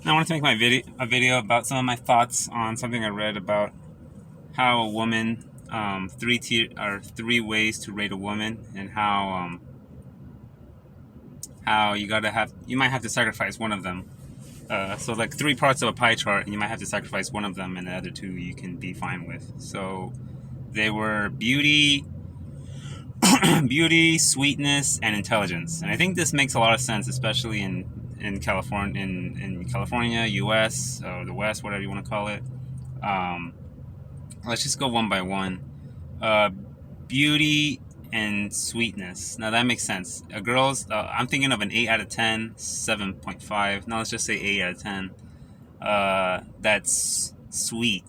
I wanted to make a video about some of my thoughts on something I read about how a woman, three ways to rate a woman, and how you might have to sacrifice one of them. So like three parts of a pie chart, and you might have to sacrifice one of them, and the other two you can be fine with. So they were beauty, beauty, sweetness, and intelligence. And I think this makes a lot of sense, especially in California, in California, U.S. or the West, whatever you want to call it. Um, let's just go one by one. Uh, Beauty and sweetness. Now that makes sense. A girl's. I'm thinking of an 8 out of 10, 7.5. Now let's just say 8 out of 10. That's sweet.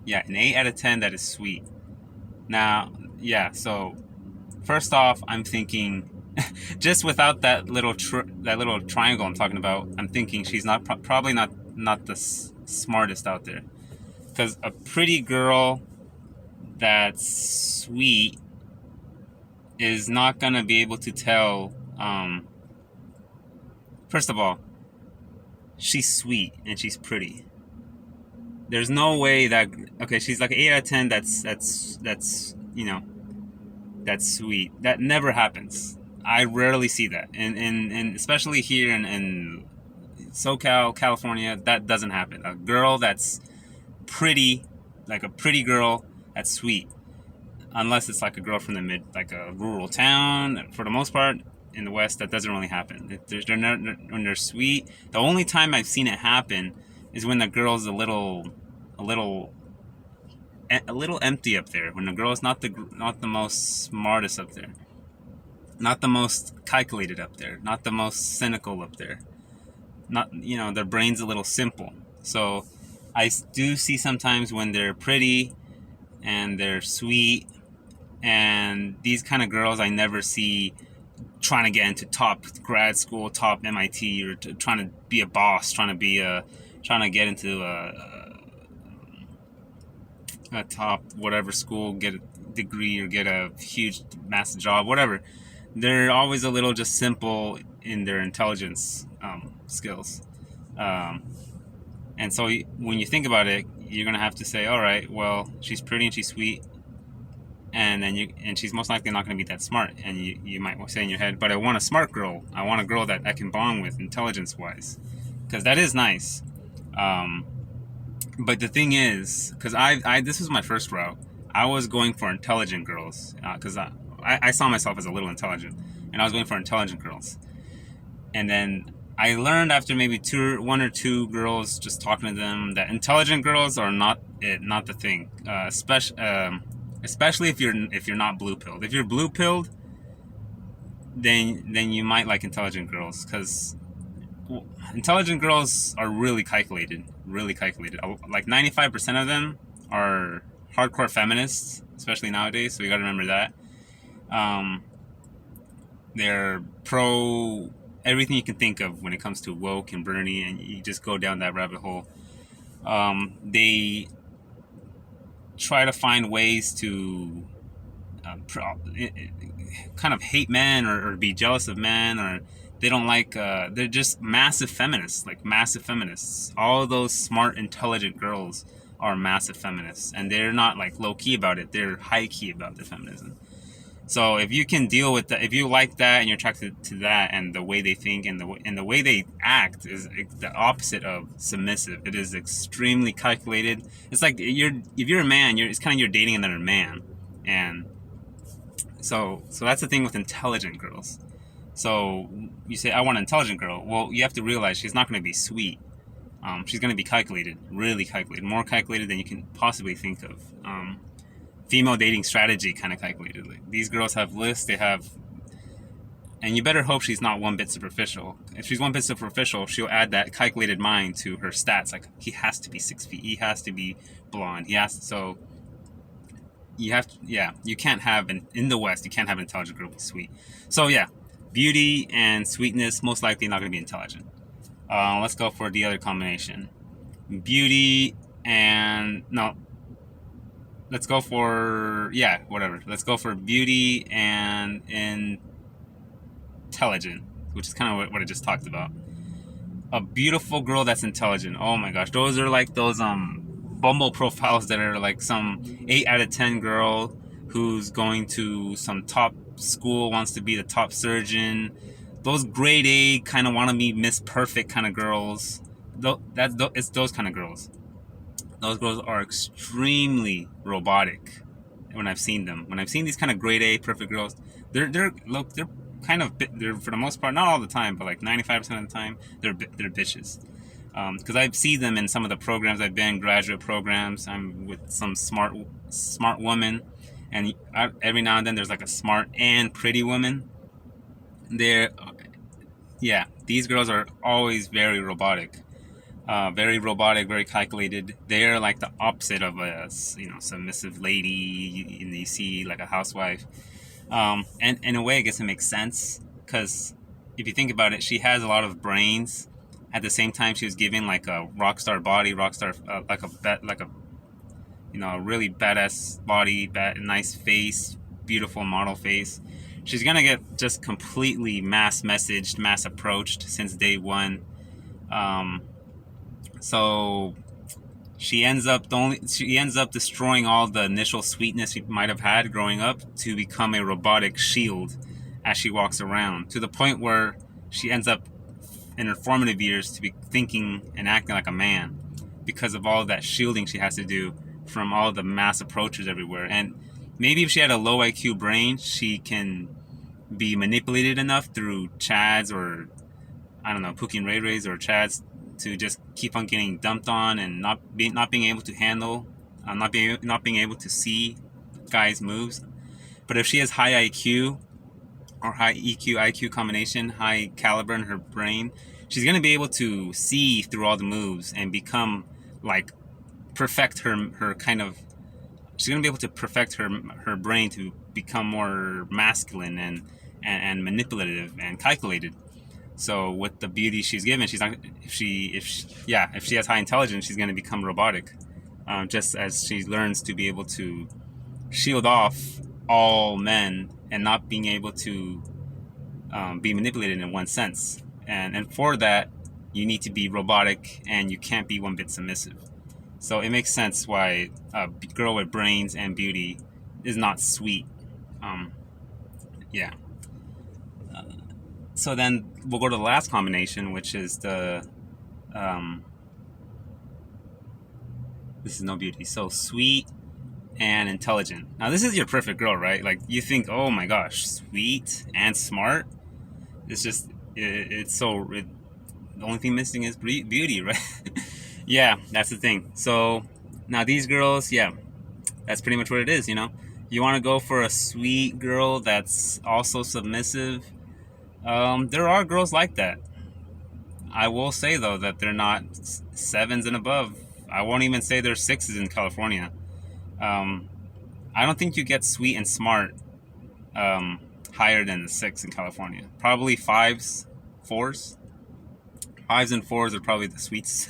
Yeah, an 8 out of 10 that is sweet. Now, yeah. So first off, I'm thinking, just without that little triangle I'm talking about, I'm thinking she's probably not the smartest out there. Because a pretty girl that's sweet is not gonna be able to tell. First of all, she's sweet and she's pretty. There's no way that okay, she's like 8 out of 10. That's that's sweet. That never happens. I rarely see that, and especially here in SoCal, California, that doesn't happen. A girl that's pretty, like a pretty girl that's sweet, unless it's like a girl from like a rural town. For the most part, in the West, that doesn't really happen. When they're sweet, the only time I've seen it happen is when the girl's a little, a little empty up there. When the girl's not the most smartest up there, not the most calculated up there, not the most cynical up there. Not their brain's a little simple. So I do see sometimes when they're pretty and they're sweet, and these kind of girls I never see trying to get into top grad school, top MIT, or trying to be a boss, trying to get into a top whatever school, get a degree or get a huge massive job, whatever. They're always a little just simple in their intelligence skills. Um, and so when you think about it, you're gonna have to say, all right, well, she's pretty and she's sweet, and she's most likely not going to be that smart. And you might say in your head, but I want a smart girl. I want a girl that I can bond with intelligence wise, because that is nice. But the thing is, because I this was my first route. I was going for intelligent girls because I saw myself as a little intelligent, and I was going for intelligent girls. And then I learned after maybe one or two girls, just talking to them, that intelligent girls are not the thing. Especially if you're not blue pilled. If you're blue pilled, then you might like intelligent girls, because intelligent girls are really calculated, really calculated. Like 95% of them are hardcore feminists, especially nowadays. So you got to remember that. They're pro everything you can think of when it comes to woke and Bernie, and you just go down that rabbit hole. They try to find ways to kind of hate men, or be jealous of men, or they don't like. They're just massive feminists, like massive feminists. All of those smart, intelligent girls are massive feminists, and they're not like low key about it. They're high key about their feminism. So if you can deal with that, if you like that and you're attracted to that, and the way they think and the way they act is the opposite of submissive. It is extremely calculated. It's like if you're a man, it's kind of you're dating another man, and so that's the thing with intelligent girls. So you say I want an intelligent girl. Well, you have to realize she's not going to be sweet. She's going to be calculated, really calculated, more calculated than you can possibly think of. Female dating strategy kind of calculated. Like, these girls have lists, and you better hope she's not one bit superficial. If she's one bit superficial, she'll add that calculated mind to her stats. Like, he has to be 6 feet, he has to be blonde, so you have to, yeah, you can't have in the West, you can't have an intelligent girl be sweet. So yeah, beauty and sweetness, most likely not going to be intelligent. Let's go for the other combination. Beauty and no. Let's go for whatever. Let's go for beauty and intelligent, which is kind of what I just talked about. a beautiful girl that's intelligent. Oh my gosh, those are like those Bumble profiles that are like some 8 out of 10 girl who's going to some top school, wants to be the top surgeon. Those grade A kind of want to be Miss Perfect kind of girls. It's those kind of girls. Those girls are extremely robotic. When I've seen them, when I've seen these kind of grade A perfect girls, they're kind of they're for the most part, not all the time, but like 95% of the time, they're bitches. Because I see them in some of the programs I've been, graduate programs. I'm with some smart woman, and every now and then there's like a smart and pretty woman. They're Yeah, these girls are always very robotic, very calculated. They're like the opposite of a submissive lady, and you see like a housewife. And in a way, I guess it makes sense because if you think about it, she has a lot of brains. At the same time, she was given like a rock star body, like a a really badass body, nice face, beautiful model face. She's gonna get just completely mass messaged, mass approached since day one. Um, so she ends up destroying all the initial sweetness she might have had growing up to become a robotic shield as she walks around, to the point where she ends up in her formative years to be thinking and acting like a man because of all that shielding she has to do from all the mass approaches everywhere. And maybe if she had a low IQ brain, she can be manipulated enough through Chads, or I don't know, Pookie and Ray Rays or Chads, to just keep on getting dumped on and not being able to handle, not being able to see guys' moves. But if she has high IQ or high EQ IQ combination, high caliber in her brain, she's gonna be able to see through all the moves and become like perfect her kind of. She's gonna be able to perfect her brain to become more masculine and manipulative and calculated. So with the beauty she's given, she's not if she has high intelligence, she's going to become robotic, just as she learns to be able to shield off all men and not being able to be manipulated in one sense. And for that, you need to be robotic and you can't be one bit submissive. So it makes sense why a girl with brains and beauty is not sweet. Um, yeah. So then we'll go to the last combination, which is um, this is no beauty. So sweet and intelligent. Now this is your perfect girl, right? Like you think, oh my gosh, sweet and smart. It's just the only thing missing is beauty, right? Yeah, that's the thing. So now these girls, yeah, that's pretty much what it is. You want to go for a sweet girl that's also submissive. There are girls like that. I will say though that they're not sevens and above. I won't even say they're sixes in California. Um, I don't think you get sweet and smart um, higher than the six in California. Probably fives, fours. Fives and fours are probably the sweets.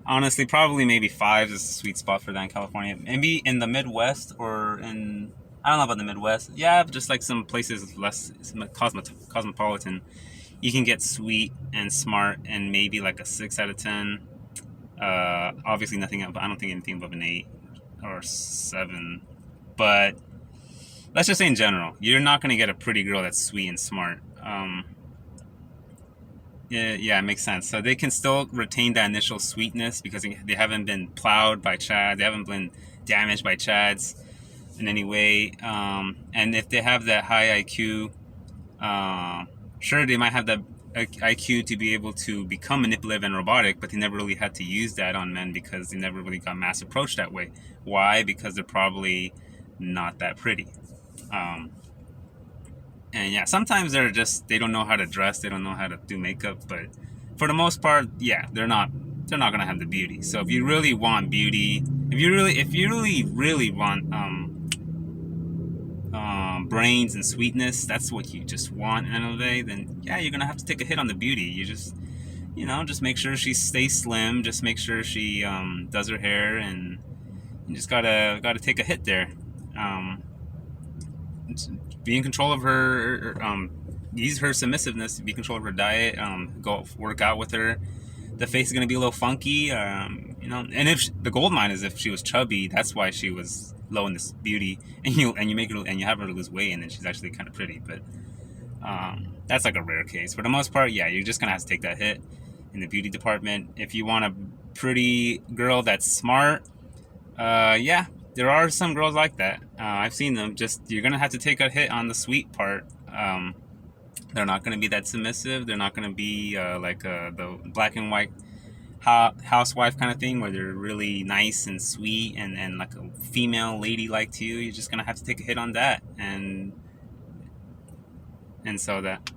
Honestly, probably maybe fives is the sweet spot for that in California. Maybe in the Midwest or in I don't know about the Midwest. Yeah, just like some places less cosmopolitan, you can get sweet and smart and maybe like a 6 out of 10. Obviously nothing. I don't think anything above an 8 or 7. But let's just say in general, you're not gonna get a pretty girl that's sweet and smart. Yeah, it makes sense. So they can still retain that initial sweetness because they haven't been plowed by Chad. They haven't been damaged by Chads in any way. And if they have that high IQ, sure, they might have the IQ to be able to become manipulative and robotic, but they never really had to use that on men because they never really got mass approached that way. Why? Because they're probably not that pretty. Um, and yeah, sometimes they don't know how to dress, they don't know how to do makeup, but for the most part, yeah, they're not gonna have the beauty. So if you really want beauty, if you really want brains and sweetness, that's what you just want in a day, then yeah, you're gonna have to take a hit on the beauty. You just make sure she stays slim, just make sure she does her hair, and you just gotta take a hit there. Um, be in control of her use her submissiveness to be in control of her diet, go work out with her, the face is gonna be a little funky. You know, and if the gold mine is if she was chubby, that's why she was low in this beauty, and you make her and you have her lose weight, and then she's actually kind of pretty. But that's like a rare case. For the most part, yeah, you're just gonna have to take that hit in the beauty department. If you want a pretty girl that's smart, yeah, there are some girls like that. I've seen them. Just you're gonna have to take a hit on the sweet part. They're not gonna be that submissive. They're not gonna be like the black and white housewife kind of thing where they're really nice and sweet and like a female lady like to you. You're just gonna have to take a hit on that, and so that.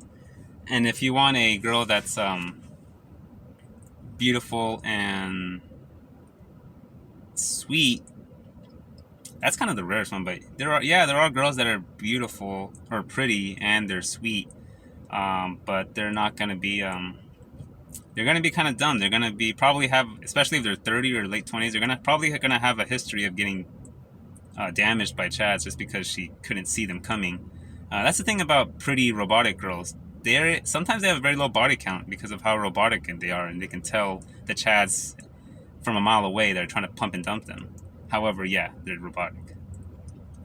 And if you want a girl that's beautiful and sweet, that's kind of the rarest one. But there are girls that are beautiful or pretty and they're sweet, but they're not gonna be they're gonna be kind of dumb. They're gonna be probably have, especially if they're 30 or late 20s, they're gonna have a history of getting damaged by chads just because she couldn't see them coming. That's the thing about pretty robotic girls. Sometimes they have a very low body count because of how robotic they are, and they can tell the chads from a mile away that are trying to pump and dump them. However, yeah, they're robotic.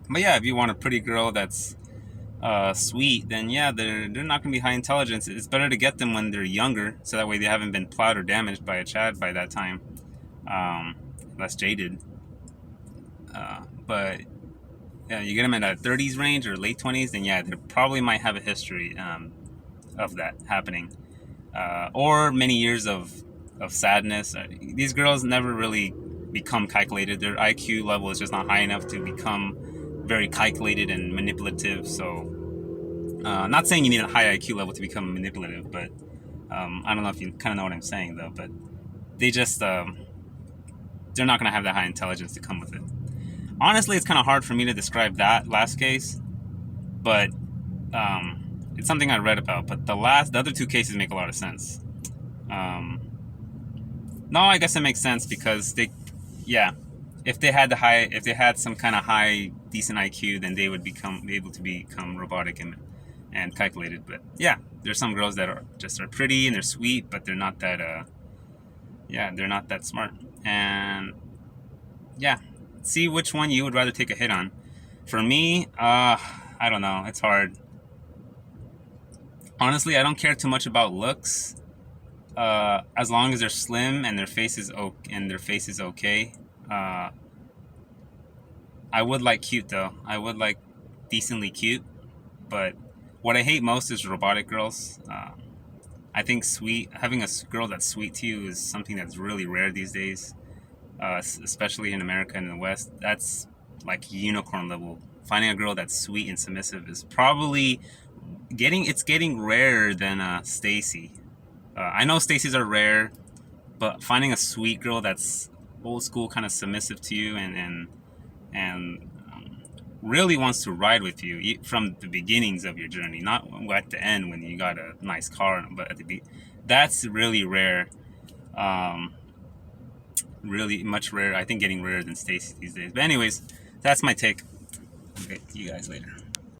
But yeah, if you want a pretty girl that's sweet, then yeah, they're not going to be high intelligence. It's better to get them when they're younger, so that way they haven't been plowed or damaged by a chad by that time. Less jaded. But yeah, you get them in that 30s range or late 20s, then yeah, they probably might have a history of that happening, or many years of sadness. These girls never really become calculated. Their IQ level is just not high enough to become very calculated and manipulative. So, not saying you need a high IQ level to become manipulative, but I don't know if you kind of know what I'm saying though. But they just they're not gonna have that high intelligence to come with it. Honestly, it's kind of hard for me to describe that last case, but it's something I read about. But the other two cases make a lot of sense. No, I guess it makes sense because if they had some kind of high, decent IQ, then they would be able to become robotic and calculated. But yeah, there's some girls that are pretty and they're sweet, but they're not that they're not that smart. And yeah, see which one you would rather take a hit on. For me, I don't know. It's hard. Honestly, I don't care too much about looks. As long as they're slim and their face is okay. I would like cute though. I would like decently cute, but what I hate most is robotic girls. I think having a girl that's sweet to you is something that's really rare these days, especially in America and in the West. That's like unicorn level. Finding a girl that's sweet and submissive is probably getting rarer than Stacy. I know Stacy's are rare, but finding a sweet girl that's old school, kind of submissive to you, and really wants to ride with you from the beginnings of your journey, not at the end when you got a nice car, but that's really rare. Really much rare. I think getting rarer than Stacy these days. But anyways, that's my take. Okay, see you guys later.